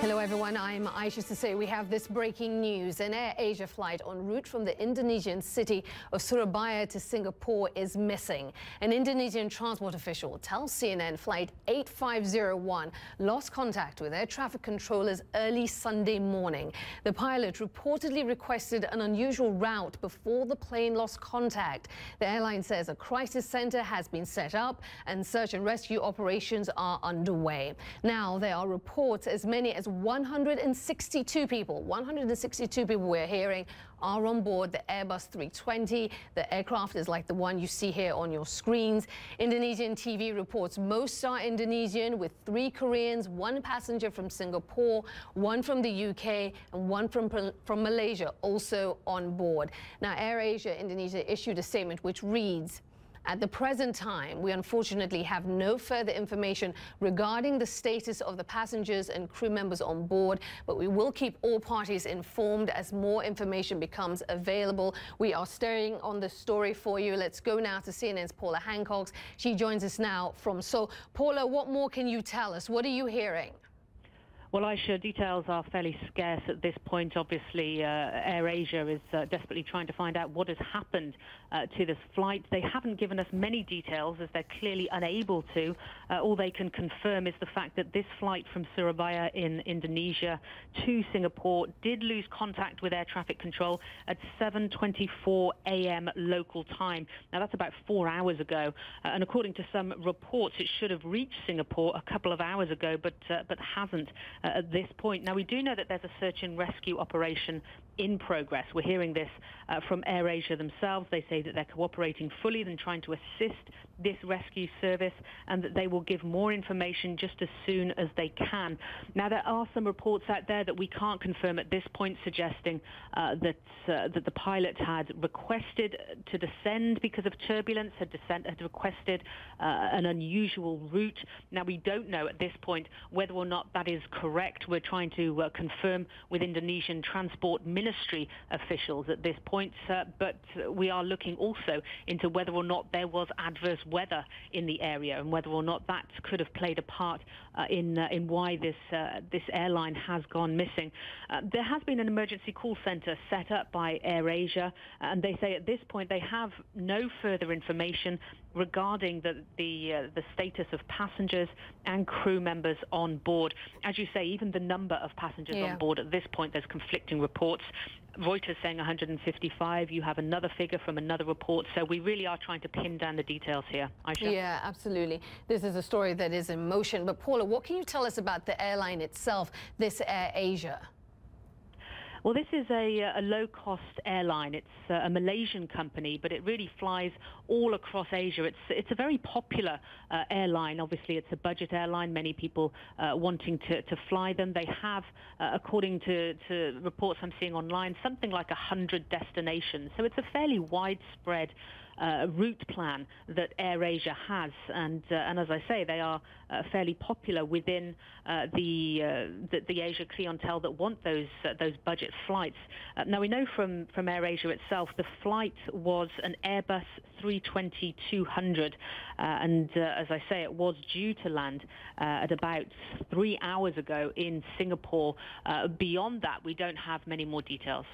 Hello everyone, I'm Aisha to say we have this breaking news. An AirAsia flight en route from the Indonesian city of Surabaya to Singapore is missing. An Indonesian transport official tells CNN flight 8501 lost contact with air traffic controllers early Sunday morning. The pilot reportedly requested an unusual route before the plane lost contact. The airline says a crisis center has been set up and search and rescue operations are underway. Now there are reports as many as 162 people we're hearing are on board the Airbus 320. The aircraft is like the one you see here on your screens. Indonesian TV reports most are Indonesian, with 3 Koreans, 1 passenger from Singapore, 1 from the UK and 1 from Malaysia also on board. Now AirAsia Indonesia issued a statement which reads, "At the present time, we unfortunately have no further information regarding the status of the passengers and crew members on board, but we will keep all parties informed as more information becomes available." We are staying on the story for you. Let's go now to CNN's Paula Hancock. She joins us now from Seoul. Paula, what more can you tell us? What are you hearing? Well, Aisha, details are fairly scarce at this point. Obviously, AirAsia is desperately trying to find out what has happened to this flight. They haven't given us many details, as they're clearly unable to. All they can confirm is the fact that this flight from Surabaya in Indonesia to Singapore did lose contact with air traffic control at 7:24 a.m. local time. Now, that's about 4 hours ago. And according to some reports, it should have reached Singapore a couple of hours ago, but hasn't. At this point. Now, we do know that there's a search and rescue operation in progress. We're hearing this from AirAsia themselves. They say that they're cooperating fully and trying to assist this rescue service, and that they will give more information just as soon as they can. Now, there are some reports out there that we can't confirm at this point, suggesting that the pilot had requested to descend because of turbulence, had requested an unusual route. Now, we don't know at this point whether or not that is correct. We're trying to confirm with Indonesian Transport Ministry officials at this point, but we are looking also into whether or not there was adverse weather in the area and whether or not that could have played a part in why this airline has gone missing. There has been an emergency call center set up by AirAsia, and they say at this point they have no further information regarding the status of passengers and crew members on board. As you say, even the number of passengers on board at this point, there's conflicting reports. Reuters saying 155. You have another figure from another report. So we really are trying to pin down the details here, Aisha. Yeah, absolutely. This is a story that is in motion. But Paula, what can you tell us about the airline itself, this AirAsia? Well, this is a low-cost airline. It's a Malaysian company, but it really flies all across Asia. It's a very popular airline. Obviously, it's a budget airline. Many people wanting to fly them. They have, according to reports I'm seeing online, something like 100 destinations. So it's a fairly widespread route plan that AirAsia has, and as I say, they are fairly popular within the Asia clientele that want those budget flights. Now, we know from AirAsia itself, the flight was an Airbus 320-200, and as I say, it was due to land at about 3 hours ago in Singapore. Beyond that, we don't have many more details.